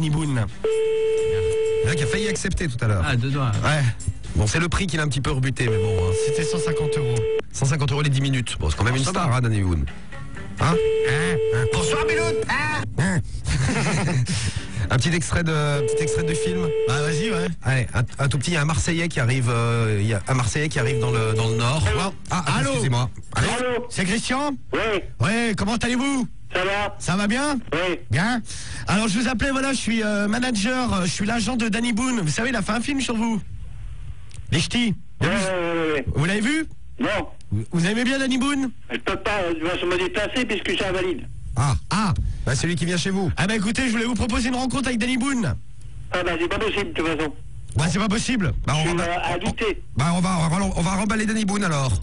Danny Boone. Il y en a qui a failli accepter tout à l'heure. Ah, 2 doigts. Ouais. Bon, c'est le prix qu'il a un petit peu rebuté, mais bon. Hein. C'était 150 €. 150 € les 10 minutes. Bon, c'est quand même une star, hein, Danny Boone. Hein Bonsoir, Miloud. Un petit extrait de film. Bah, vas-y, ouais. Allez, un tout petit, il y a un Marseillais qui arrive, dans le Nord. Allô. Excusez-moi. Allô. C'est Christian? Oui. Ouais, comment allez-vous? Ça va? Ça va bien? Oui. Bien. Alors, je vous appelais, voilà, je suis manager, je suis l'agent de Danny Boone. Vous savez, il a fait un film sur vous. Les ch'tis. Ouais. Vous l'avez vu? Non. Vous aimez bien Danny Boone? Je peux pas, je vais me déplacer puisque j'ai invalide. Ah. Bah, c'est lui qui vient chez vous. Ah bah écoutez, je voulais vous proposer une rencontre avec Danny Boone. Ah bah c'est pas possible de toute façon. Bah c'est pas possible. Bah, Je on suis va, invité. bah, on va remballer Danny Boone alors.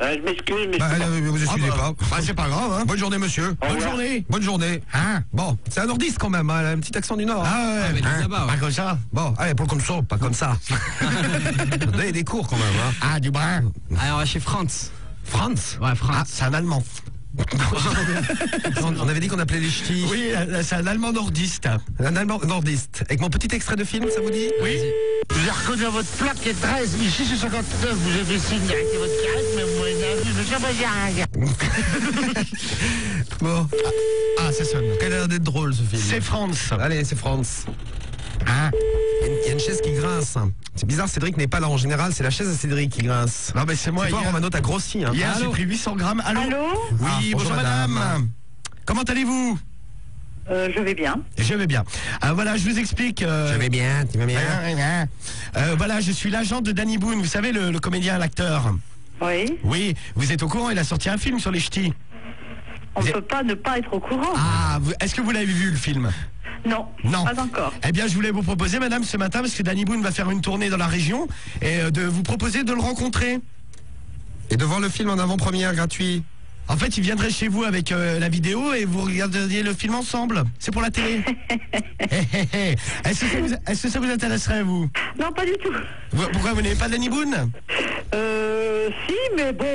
Je m'excuse, mais Bah, je peux pas. vous excusez pas. Bah c'est pas grave, hein. Bonne journée, monsieur. Au Bonne revoir. journée. Bonne journée. Hein? Bon, c'est un nordiste quand même, hein, un petit accent du Nord. Ah ouais, mais là-bas, ouais. pas comme ça. Bon, allez, pas comme ça, pas comme ça. Donnez des cours quand même. Hein. Ah, du brin. Alors, on va chez Franz. Franz. Ouais, Ah, Franz. c'est un Allemand. On avait dit qu'on appelait les ch'tis. Oui, c'est un Allemand nordiste. Un Allemand nordiste. Avec mon petit extrait de film, ça vous dit? Oui. Vous avez reconnu votre plaque qui est 13, ici c'est 59, vous avez signe d'arrêter votre carrette, mais vous m'avez vu, je sais pas dire. Bon, Ah, ça sonne. quel a l'air d'être drôle ce film. C'est France. Allez, c'est Franz. Hein? Il y a une chaise qui grince. C'est bizarre, Cédric n'est pas là en général, c'est la chaise à Cédric qui grince. Non, mais c'est moi. C'est toi, Hier, Romano, t'as grossi. Hein. hier j'ai Allô. pris 800 grammes. Allô? Allô? Oui, bonjour madame. Comment allez-vous? Je vais bien. Je vais bien. Voilà, je vous explique. Je vais bien, tu vas bien. Voilà, je suis l'agent de Danny Boone. Vous savez, le comédien, l'acteur. Oui. Oui, vous êtes au courant, il a sorti un film sur les ch'tis. On ne peut pas ne pas être au courant. Ah, est-ce que vous l'avez vu le film? Non. Non. Pas encore. Eh bien, je voulais vous proposer, madame, ce matin, parce que Danny Boone va faire une tournée dans la région, et de vous proposer de le rencontrer. Et de voir le film en avant-première gratuit. En fait, il viendrait chez vous avec la vidéo et vous regarderiez le film ensemble. C'est pour la télé. Est-ce que ça vous intéresserait, vous? Non, pas du tout. Pourquoi vous n'aimez pas Danny Boone? Si, mais bon.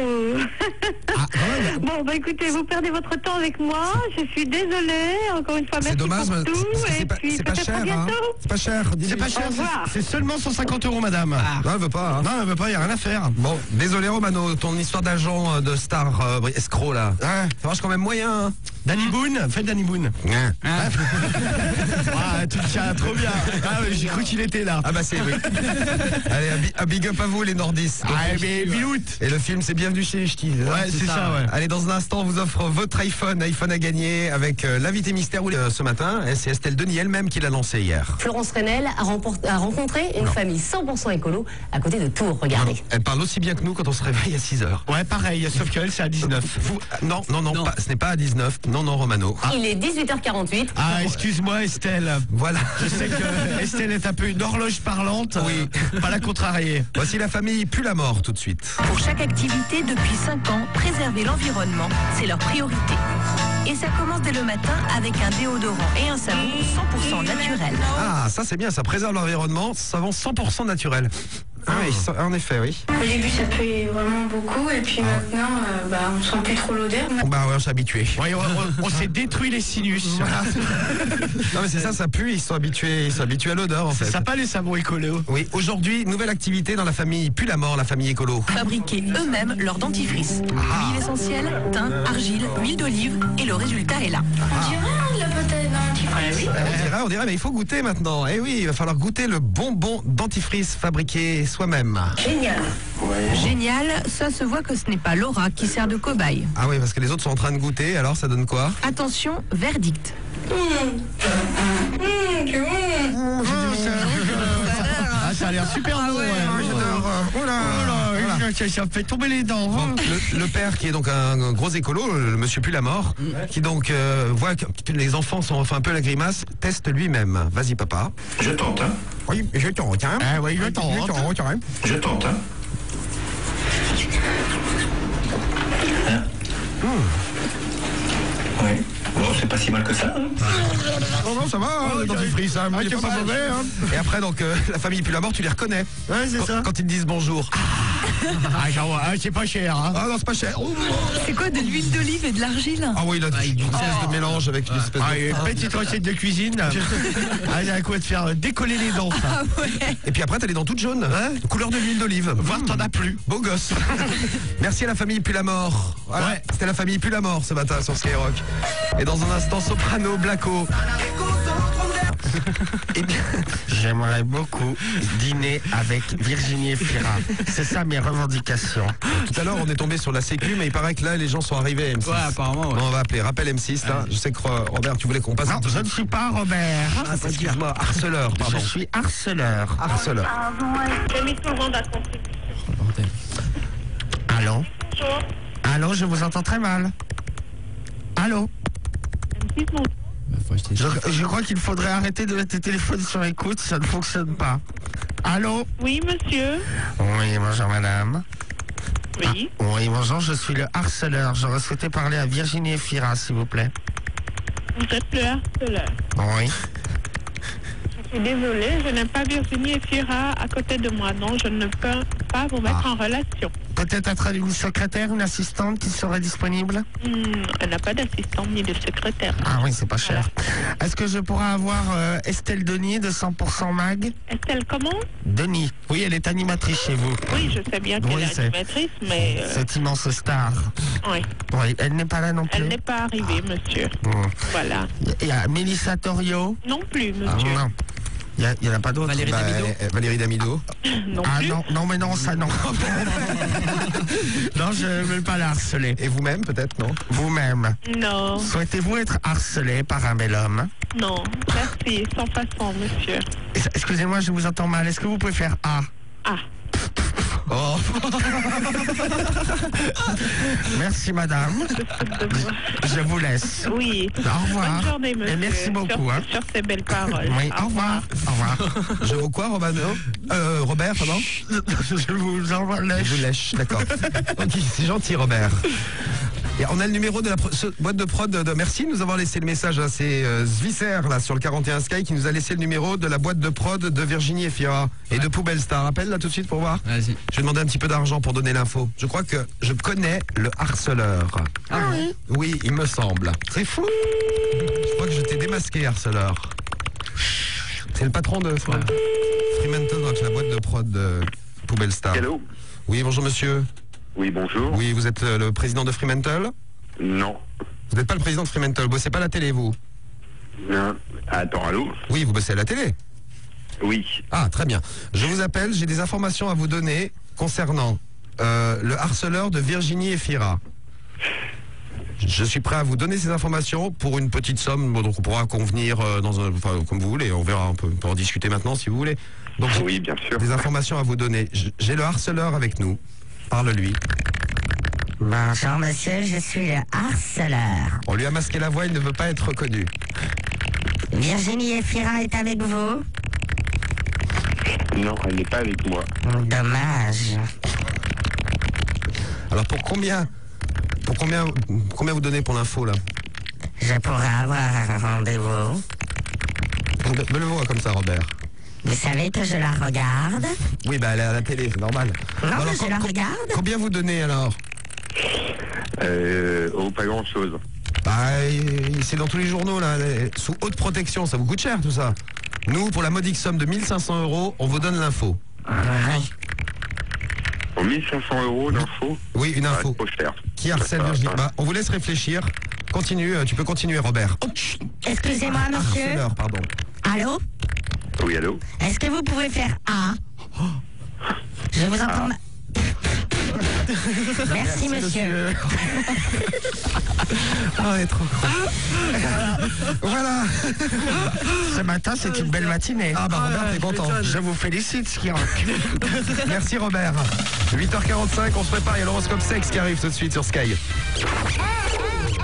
Ah, quand même. Bon, bah écoutez, vous perdez votre temps avec moi. Je suis désolée. Encore une fois, C'est merci dommage, pour mais tout. parce que Et puis c'est pas peut-être cher. à Hein. bientôt. C'est pas cher. C'est pas cher, Au revoir. c'est seulement 150 €, madame. Non, elle veut pas. Hein. Non, elle veut pas, il n'y a rien à faire. Bon, désolé Romano, ton histoire d'agent de star escroc là. Hein? Ça marche quand même moyen. Hein. Danny Boone, faites Danny Boone. Ah, tu le tiens trop bien. Ah, ouais, j'ai cru qu'il était là. Ah bah c'est oui. Allez, un big up à vous les nordistes. Ah, mais Bilout. Et le film c'est Bienvenue chez les ch'tis. Ouais, c'est ça, ouais. Allez, dans un instant, on vous offre votre iPhone à gagner avec l'invité mystère ce matin. Et c'est Estelle Denis elle-même qui l'a lancé hier. Florence Renel a rencontré une famille 100% écolo à côté de Tours. Regardez. Elle parle aussi bien que nous quand on se réveille à 6h. Ouais, pareil, sauf qu'elle, c'est à 19. Non, Non. ce n'est pas à 19. Non, Romano. Il est 18h48. Ah, excuse-moi, Estelle. Voilà. Je sais que Estelle est un peu une horloge parlante. Oui. Pas la contrarier. Voici la famille Pue la mort tout de suite. Pour chaque activité, depuis 5 ans, préserver l'environnement, c'est leur priorité. Et ça commence dès le matin avec un déodorant et un savon 100% naturel. Ah, ça c'est bien, ça préserve l'environnement, savon 100% naturel. Ah oui, en effet, oui. Au début, ça puait vraiment beaucoup, et puis maintenant, on sent plus trop l'odeur. Bah ouais, on s'est habitué. Ouais, on s'est détruit les sinus. Non mais c'est ça pue, ils sont habitués à l'odeur en fait. C'est sympa les savons écolos. Oui, aujourd'hui, nouvelle activité dans la famille Pue la mort, la famille écolo. Fabriquer eux-mêmes leur dentifrice. Huile essentielle, thym, argile, huile d'olive, et le résultat est là. On dirait de la pâte à dentifrice. On dirait, mais il faut goûter maintenant. Eh oui, il va falloir goûter le bonbon dentifrice fabriqué soi-même. Génial. Génial, ça se voit que ce n'est pas Laura qui sert de cobaye. Ah oui, parce que les autres sont en train de goûter, alors ça donne quoi? Attention, verdict. C'est bon. Ah, ça a l'air super bon. Ça me fait tomber les dents. Bon, le père qui est donc un gros écolo, le monsieur Pue la mort, qui donc voit que les enfants sont enfin un peu la grimace, teste lui-même. Vas-y papa. Je tente, hein. Oui, je tente, hein. Ah oui, je tente. Je tente, hein. Oui. Bon, c'est pas si mal que ça, hein. Oh non, ça va, hein, le dentifrice, hein, il est pas mauvais. Hein. Et après, donc, la famille Pue la mort, tu les reconnais. Ouais, c'est ça. Quand ils te disent bonjour. C'est pas cher, hein. Ah non, c'est pas cher. Oh, C'est quoi, de l'huile d'olive et de l'argile? ah oui, il a une espèce de mélange avec une espèce de... Une petite recette de cuisine. Il y a quoi de faire décoller les dents, ça. Ah ouais. Et puis après, t'as les dents toutes jaunes, hein, couleur de l'huile d'olive. Voir, t'en as plus. Beau gosse. Merci à la famille Pulamore. Voilà, Ouais. c'était la famille Pulamore ce matin sur Skyrock. Et dans un instant, Soprano, Blacko. Eh bien, j'aimerais beaucoup dîner avec Virginie Efira. C'est ça mes revendications. Tout à l'heure, on est tombé sur la sécu, mais il paraît que là, les gens sont arrivés à M6. Ouais, apparemment, ouais. Bon, on va appeler. Rappel M6, là. Je sais que Robert, tu voulais qu'on passe Non, je ne suis pas Robert. Ah, excuse-moi, harceleur, pardon. Je suis harceleur. Harceleur. J'ai mis tout le monde à compter. Allô? Allô, je vous entends très mal. Allô? Je crois qu'il faudrait arrêter de mettre tes téléphones sur écoute, ça ne fonctionne pas. Allô? Oui, monsieur. Oui, bonjour madame. Oui. Oui, bonjour, je suis le harceleur. J'aurais souhaité parler à Virginie Efira, s'il vous plaît. Vous êtes le harceleur. Oui. Je suis désolée, je n'ai pas Virginie Efira à côté de moi. Non, je ne peux pas vous mettre en relation. Peut-être une secrétaire, une assistante qui serait disponible? Elle n'a pas d'assistante ni de secrétaire. Ah oui, c'est pas cher. Est-ce que je pourrais avoir Estelle Denis de 100% Mag? Estelle, comment? Denis. Oui, elle est animatrice chez vous. Oui, je sais bien qu'elle Oui, est animatrice, mais... Cette immense star. Oui. Oui, elle n'est pas là non plus. Elle n'est pas arrivée, monsieur. Voilà. Il y a Mélissa Torio? Non plus, monsieur. Non. Il n'y en a pas d'autres. Valérie Damido. Valérie Damido. Non Ah plus. non, mais non, ça non. Non, je ne veux pas la harceler. Et vous-même, peut-être, non? Vous-même. Non, Souhaitez-vous être harcelé par un bel homme? non. Merci, sans façon, monsieur. Excusez-moi, je vous entends mal. Est-ce que vous pouvez faire A? Ah, Oh. Merci, madame. Je vous laisse. oui. Au revoir. Bonne journée, monsieur. Et merci beaucoup. Sur ces belles paroles. Oui, au revoir. Au revoir. Je vous quoi, Robert, pardon? Je vous envoie le... Je vous lèche, d'accord. Ok, c'est gentil, Robert. Et on a le numéro de la boîte de prod de merci de nous avoir laissé le message. Hein. C'est Svisser, là, sur le 41 Sky, qui nous a laissé le numéro de la boîte de prod de Virginie Efira et de Poubelle Star. Rappelle, là, tout de suite, pour voir. Vas-y. Je vais demander un petit peu d'argent pour donner l'info. Je crois que je connais le harceleur. Ah oui? Oui, il me semble. C'est fou. Je crois que je t'ai démasqué, harceleur. C'est le patron de Fremantle, donc la boîte de prod de Poubelle Star. Hello. Oui, bonjour monsieur. Oui, bonjour. Oui, vous êtes le président de Fremantle? Non. Vous n'êtes pas le président de Fremantle, vous bossez pas à la télé, vous? Non. Attends, allô? Oui, vous bossez à la télé. Oui. Ah, très bien. Je vous appelle, j'ai des informations à vous donner concernant le harceleur de Virginie Efira. Je suis prêt à vous donner ces informations pour une petite somme, bon, donc on pourra convenir comme vous voulez, on verra, on peut en discuter maintenant si vous voulez. Donc, Oui, bien sûr. des informations à vous donner. J'ai le harceleur avec nous. Parle-lui. Bonjour monsieur, je suis le harceleur. On lui a masqué la voix, il ne veut pas être reconnu. Virginie Efira est avec vous? Non, elle n'est pas avec moi. Dommage. Alors pour combien vous donnez pour l'info là? Je pourrais avoir un rendez-vous. Me le vois comme ça, Robert. Vous savez que je la regarde? Oui, bah elle est à la télé, c'est normal. Non, Alors, mais je la regarde. Combien vous donnez alors? Oh, pas grand-chose. Bah, c'est dans tous les journaux là, sous haute protection, ça vous coûte cher tout ça. Nous, pour la modique somme de 1500 €, on vous donne l'info. Oui. Pour 1500 € d'info? Oui, une info. Trop cher. Qui harcèle Virginie? Bah, on vous laisse réfléchir. Continue, tu peux continuer, Robert. Oh, Excusez-moi monsieur. harceleur, pardon. Allô? Oui, allô? Est-ce que vous pouvez faire A? Je vous entends. Merci monsieur. Ah, on est trop con. Voilà. Ce matin, c'est une belle matinée. Ah bah Robert, t'es content. Je vous félicite, Skyrock. Merci Robert. 8h45, on se prépare, il y a l'horoscope sexe qui arrive tout de suite sur Sky.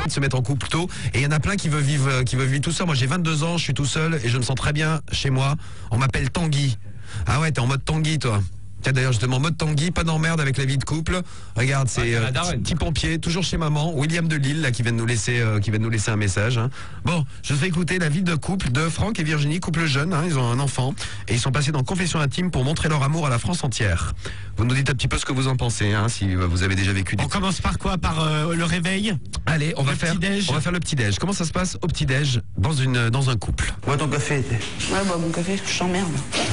Se mettre en couple tôt et il y en a plein qui veulent vivre tout seul. Moi j'ai 22 ans, je suis tout seul et je me sens très bien chez moi. On m'appelle Tanguy. Ah ouais, t'es en mode Tanguy toi. Tiens, d'ailleurs, justement, mode Tanguy, pas d'emmerde avec la vie de couple. Regarde, c'est petit pompier, toujours chez maman, William de Lille, là, qui vient de nous laisser un message. Hein. Bon, je vais écouter la vie de couple de Franck et Virginie, couple jeune, hein, ils ont un enfant, et ils sont passés dans Confession intime pour montrer leur amour à la France entière. Vous nous dites un petit peu ce que vous en pensez, hein, si vous avez déjà vécu des... On commence par quoi? Par le réveil? Allez, on va faire le petit-déj. Comment ça se passe au petit-déj dans un couple? Ouais, ton café. Ouais, bah, mon café, je t'emmerde.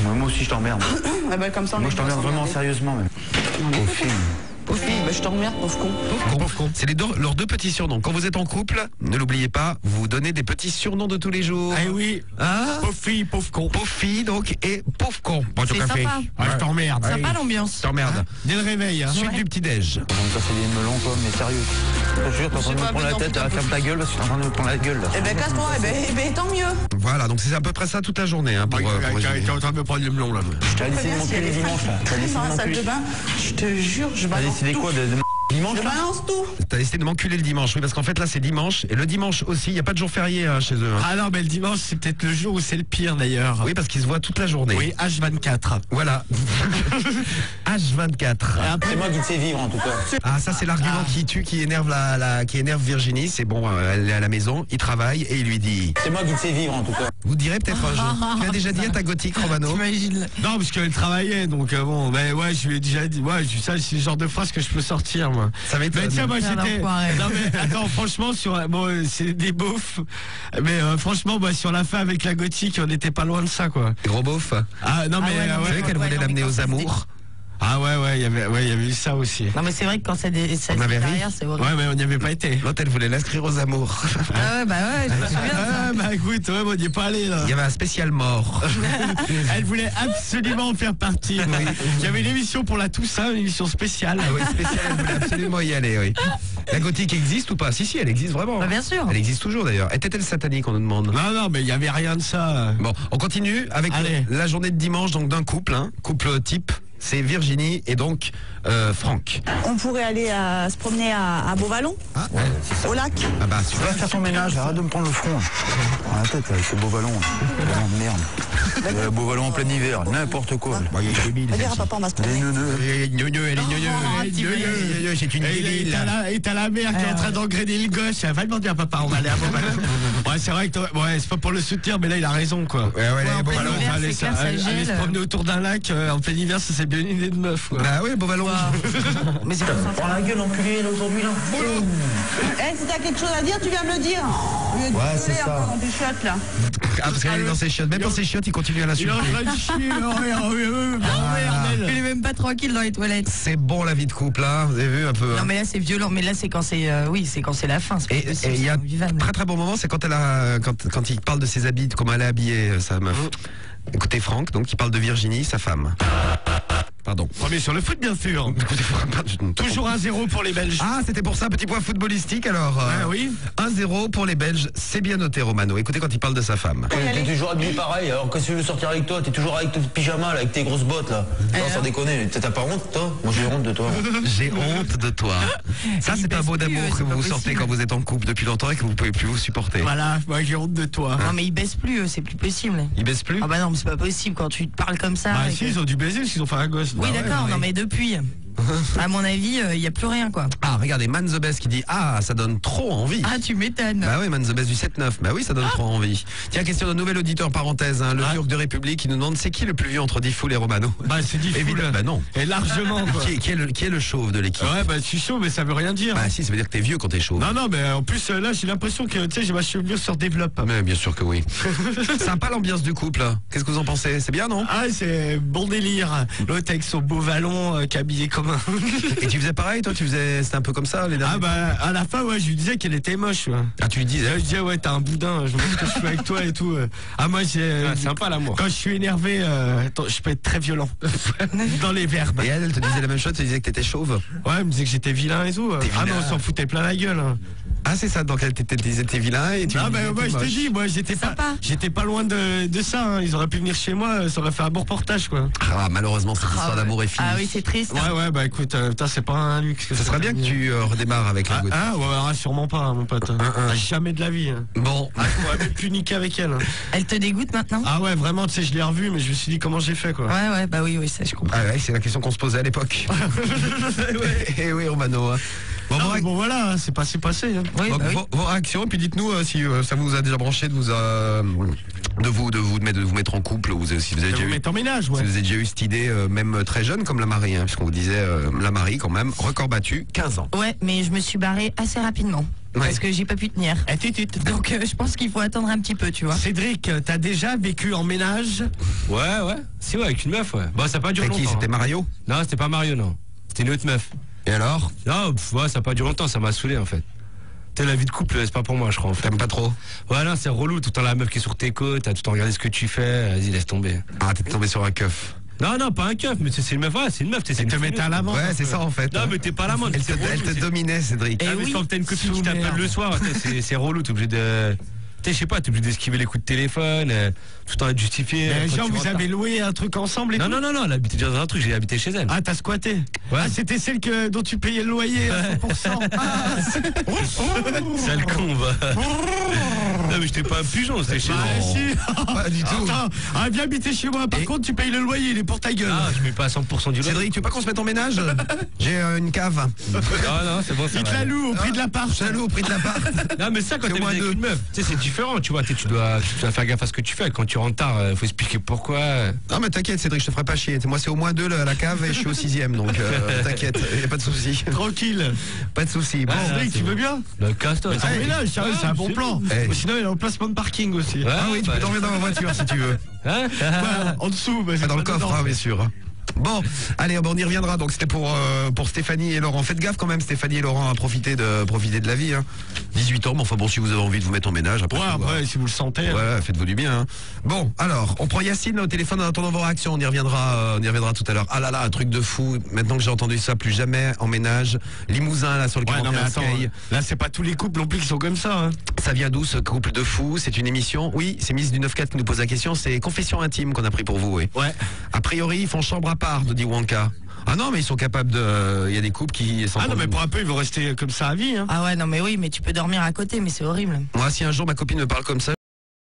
Moi aussi, je t'emmerde. Ouais, bah, comme ça, moi, je t'emmerde vraiment sérieusement, même. Pauvre fille. Pauvre fille, bah, je t'emmerde, pauvre con. Pauvre con. C'est leurs deux petits surnoms. Quand vous êtes en couple, ne l'oubliez pas, vous vous donnez des petits surnoms de tous les jours. Ah oui. Hein? Pauvre fille, pauvre con. Pauvre fille, donc, et pauvre con. Bon, c'est café. Sympa. Ah, je t'emmerde. Sympa l'ambiance. T'emmerde. Dès le réveil. Hein. Suite du petit-déj. On va me casser les melons, quoi, mais sérieux. Je te jure, t'es en train de me prendre la tête, ferme ta gueule, parce que t'es en train de me prendre la gueule, là. Eh ben, casse-toi, eh ben, tant mieux. Voilà, donc c'est à peu près ça toute la journée, hein, pour t'es en train de me prendre le melon, là. T'as décidé de monter les dimanches, là. Dans la salle de bain, je te jure, je balance tout. T'as décidé quoi, de dimanche, je là? balance tout. T'as décidé de m'enculer le dimanche, oui, parce qu'en fait là c'est dimanche, et le dimanche aussi, il n'y a pas de jour férié hein, chez eux. Hein. Ah non, mais le dimanche c'est peut-être le jour où c'est le pire d'ailleurs. Oui, parce qu'ils se voient toute la journée. Oui, H24. Voilà. H24. C'est moi qui te sais vivre en tout cas. Ah, ça c'est l'argument qui tue, qui énerve qui énerve Virginie. C'est bon, elle est à la maison, il travaille et il lui dit. C'est moi qui te sais vivre en tout cas. Vous direz peut-être un jour. Tu as déjà dit à ta gothique, Romano? T'imagines? Non, parce qu'elle travaillait, donc bon, mais ouais, je lui ai déjà dit, ouais, ça c'est le genre de phrase que je peux sortir, moi. Ça va être. Mais tiens, moi j'étais. Non mais attends, franchement, bon, c'est des beaufs, mais franchement, moi sur la fin avec la gothique, on n'était pas loin de ça, quoi. Gros beauf. Ah non mais vous savez qu'elle voulait l'amener aux amours. Ah ouais, il y avait eu ça aussi. Non mais c'est vrai que quand ça derrière, c'est horrible. Ouais, mais on n'y avait pas été. L'autre, elle voulait l'inscrire aux amours. Ah ouais, bah ouais, je me souviens de ça. Ah bah écoute, ouais, on n'y est pas allé là. Il y avait un spécial mort. Elle voulait absolument en faire partie. Oui. Il y avait une émission pour la Toussaint, une émission spéciale. Ah oui, spéciale, elle voulait absolument y aller, oui. La gothique existe ou pas? Si, elle existe vraiment. Bah bien sûr. Elle existe toujours d'ailleurs. Était-elle satanique, on nous demande? Non, mais il n'y avait rien de ça. Bon, on continue avec la journée de dimanche donc d'un couple, hein, couple type. C'est Virginie et donc Franck. On pourrait aller se promener à Beauvallon, au lac. Ah bah, tu vas faire ton ménage, arrête de me prendre le front. Dans la tête, avec ce Beauvallon. Merde. Beauvallon en plein hiver, n'importe quoi. Bon, il y a des billes. Dire à papa, on va se promener. Elle est gneu, c'est une débile. Et t'as la mère qui est en train d'engrainer le gosse. Elle va demander à papa, on va aller à Beauvallon. Ouais, c'est vrai que c'est pas pour le soutenir, mais là il a raison, quoi. Ouais, Beauvallon, aller se promener autour d'un lac en plein hiver, ça c'est bien une idée de meuf, quoi. Bah oui, Beauvallon. Mais c'est pas ça. Prends la gueule, enculé, là, aujourd'hui, là. Si t'as quelque chose à dire, tu viens me le dire. Ouais, c'est ça. Dans tes chiottes, là. Ah, parce qu'elle est dans ses chiottes. Même dans ses chiottes, il continue à l'insulter. Il est en train de chier. Il est même pas tranquille dans les toilettes. C'est bon la vie de couple, là. Vous avez vu un peu. Non, mais là c'est violent. Mais là c'est quand c'est c'est quand c'est la fin. Et il y a un très très bon moment, c'est quand quand il parle de ses habits, de comment elle est habillée, sa meuf. Écoutez Franck, donc il parle de Virginie, sa femme. Pardon. Premier sur le foot, bien sûr. Toujours 1-0 pour les Belges. Ah, c'était pour ça, petit point footballistique alors. Oui. 1-0 pour les Belges, c'est bien noté Romano. Écoutez quand il parle de sa femme. T'es toujours habillé pareil, alors que si je veux sortir avec toi, t'es toujours avec ton pyjama là, avec tes grosses bottes là. Non, sans déconner, t'as pas honte toi? Moi j'ai honte de toi. J'ai honte de toi. Ça c'est un mot d'amour que vous sortez quand vous êtes en couple depuis longtemps et que vous pouvez plus vous supporter. Voilà, moi j'ai honte de toi. Non mais ils baissent plus, c'est plus possible. Ils baissent plus? Ah bah non, mais c'est pas possible quand tu te parles comme ça. Bah si, ils ont dû baiser parce qu'ils ont fait un gosse. Oui d'accord, non mais depuis. À mon avis, il n'y a plus rien quoi. Ah regardez, Man the Best qui dit ah ça donne trop envie. Ah tu m'étonnes. Bah oui, Man the Best du 7-9. Bah oui, ça donne trop envie. Tiens, question de nouvel auditeur parenthèse, hein, le Turc de République qui nous demande c'est qui le plus vieux entre Diffoul et Romano? Bah c'est Diffoul. Évidemment, bah non. Et largement quoi. Qui est le chauve de l'équipe? Ouais bah je suis chaud mais ça veut rien dire. Bah si, ça veut dire que t'es vieux quand t'es chauve. Non mais en plus là j'ai l'impression que tu sais j'ai ma chevelure se redéveloppe. Mais bien sûr que oui. Sympa l'ambiance du couple. Qu'est-ce que vous en pensez? C'est bien non? Ah c'est bon délire. L'autre avec son beau vallon habillé comme un. Et tu faisais pareil toi? C'était un peu comme ça les derniers? Ah bah à la fin ouais je lui disais qu'elle était moche. Ouais. Ah tu lui disais? Je disais ouais t'as un boudin, je vois ce que je fais avec toi et tout. Ah moi c'est sympa l'amour. Quand je suis énervé je peux être très violent dans les verbes. Et elle te disait la même chose, tu disais que t'étais chauve? Ouais elle me disait que j'étais vilain et tout. Ah mais on s'en foutait plein la gueule. Ah, c'est ça, donc ils étaient vilains et tu. Ah, bah, moi, je te dis, moi, j'étais pas loin de ça. Hein. Ils auraient pu venir chez moi, ça aurait fait un bon reportage, quoi. Ah, malheureusement, cette histoire d'amour est finie. Ah oui, c'est triste. Ouais, bah écoute, c'est pas un luxe. Ça serait bien que tu redémarres avec la goutte. Ouais, sûrement pas, mon pote. Jamais de la vie. Hein. Bon. Je pourrais même plus niquer avec elle. Hein. Elle te dégoûte maintenant? Ah ouais, vraiment, tu sais, je l'ai revue, mais je me suis dit comment j'ai fait, quoi. Ouais, bah oui, ça, je comprends. Ah ouais, c'est la question qu'on se posait à l'époque. Eh oui, Romano. Hein. Bon, voilà, c'est passé. Hein. Oui, bah oui. Vos réactions, et puis dites-nous si ça vous a déjà branché de vous mettre en couple, ou si vous avez déjà mettre en ménage, ouais. Si vous avez déjà eu cette idée, même très jeune comme la Marie, hein, puisqu'on vous disait la Marie quand même, record battu, 15 ans. Ouais, mais je me suis barrée assez rapidement. Parce que j'ai pas pu tenir. Donc je pense qu'il faut attendre un petit peu, tu vois. Cédric, t'as déjà vécu en ménage? Ouais. Si, ouais, avec une meuf, ouais. Bon, ça a pas duré longtemps. Qui, c'était Mario? Non, c'était pas Mario, non. C'était une autre meuf. Et alors? Non, ouais, ça a pas duré longtemps, ça m'a saoulé en fait. Tu sais, la vie de couple, c'est pas pour moi, je crois. En fait. T'aimes pas trop? Ouais, non, c'est relou, tout le temps la meuf qui est sur tes côtes, t'as tout le temps regardé ce que tu fais, vas-y, laisse tomber. Ah, t'es tombé sur un keuf. Non, pas un keuf, mais c'est une meuf, ouais, c'est une meuf. Elle te mettait à l'amende. Ouais, c'est ça en fait. Non, mais t'es pas à l'amende. Elle te dominait, Cédric. Ah, mais quand t'as une copine qui t'appelle le soir, c'est relou, t'es obligé de. Tu sais, je sais pas, t'es obligé d'esquiver les coups de téléphone, tout le temps être justifié. Mais genre, vous avez loué un truc ensemble et tout? Non, elle habitait dans un truc, j'ai habité chez elle. Ah, t'as squatté? Ouais. Ah, c'était celle dont tu payais le loyer à 100%. Sale con, va. Non, mais j'étais pas un pigeon, c'était chez moi. Si. Pas du tout. Attends, viens habiter chez moi. Par contre, tu payes le loyer, il est pour ta gueule. Ah, je mets pas à 100% du loyer. Cédric, tu veux pas qu'on se mette en ménage? J'ai une cave. Non, c'est bon, ça va. Il te la loue au prix de l'appart. Je la loue au prix de l'appart. Non, mais ça, quand t'es avec une meuf, tu sais, c'est différent, tu vois. Tu dois faire gaffe à ce que tu fais. Quand tu rentres tard, faut expliquer pourquoi. Non, mais t'inquiète, Cédric, je te ferai pas chier. Moi, c'est au moins 2 à la cave et je suis au 6ème, donc t'inquiète, y a pas de souci. Tranquille. Pas de souci. Bon, Cédric, tu veux bien? Le casse-toi. C'est un bon plan. Sinon, il y a un placement de parking aussi. Ah oui, tu peux dormir dans ma voiture si tu veux. En dessous, dans le coffre, bien sûr. Bon, allez, on y reviendra. Donc c'était pour Stéphanie et Laurent. Faites gaffe quand même, Stéphanie et Laurent, à profiter de la vie. Hein. 18 ans, mais enfin bon, si vous avez envie de vous mettre en ménage, après. Ouais, si vous le sentez. Ouais, faites-vous du bien. Hein. Bon, alors, on prend Yacine au téléphone en attendant vos réactions. On y reviendra tout à l'heure. Ah là là, un truc de fou. Maintenant que j'ai entendu ça, plus jamais en ménage. Limousin là sur le 41 Sky. Là, c'est pas tous les couples non plus qui sont comme ça. Hein. Ça vient d'où ce couple de fous? C'est une émission. Oui, c'est Miss du 9-4 qui nous pose la question. C'est Confession intime qu'on a pris pour vous. Oui. Ouais. A priori, ils font chambre à part, nous dit Wonka. Ah non, mais ils sont capables de. Il y a des couples qui. Ah non, mais pour un peu, ils vont rester comme ça à vie. Hein. Ah ouais, non, mais oui, mais tu peux dormir à côté, mais c'est horrible. Moi, si un jour ma copine me parle comme ça,